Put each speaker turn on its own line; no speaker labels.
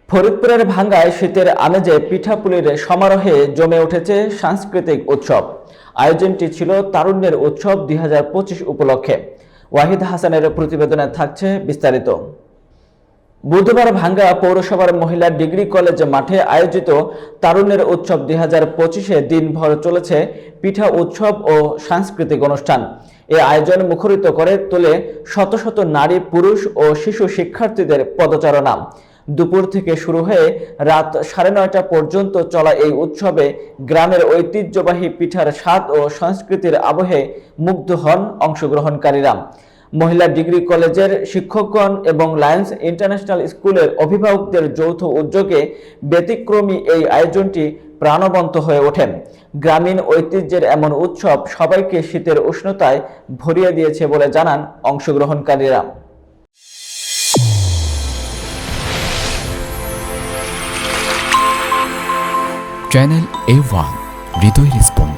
ফরিদপুরের ভাঙ্গায় শীতের আমেজে পিঠাপুলির সমারোহে জমে উঠেছে সাংস্কৃতিক উৎসব। আয়োজনটি ছিল তারুণ্যের উৎসব ২০২৫ উপলক্ষে। ওয়াহিদ হাসানের প্রতিবেদনে থাকছে বিস্তারিত। বুধবার ভাঙ্গা পৌরসভার মহিলা ডিগ্রি কলেজ মাঠে আয়োজিত তারুণ্যের উৎসব ২০২৫-এ দিনভর চলেছে পিঠা উৎসব ও সাংস্কৃতিক অনুষ্ঠান। এই আয়োজন মুখরিত করে তোলে শত শত নারী, পুরুষ ও শিশু শিক্ষার্থীদের পদচারণা। দুপুর থেকে শুরু হয়ে রাত ৯:৩০ পর্যন্ত চলা এই উৎসবে গ্রামের ঐতিহ্যবাহী পিঠার স্বাদ ও সংস্কৃতির আবহে মুগ্ধ হন অংশগ্রহণকারীরা। মহিলা ডিগ্রি কলেজের শিক্ষকগণ এবং লায়ন্স ইন্টারন্যাশনাল স্কুলের অভিভাবকদের যৌথ উদ্যোগে ব্যতিক্রমী এই আয়োজনটি প্রাণবন্ত হয়ে ওঠে। গ্রামীণ ঐতিহ্যের এমন উৎসব সবাইকে শীতের উষ্ণতায় ভরিয়ে দিয়েছে বলে জানান অংশগ্রহণকারীরা।
চ্যানেল A1 হৃদয়ের স্পন্দন।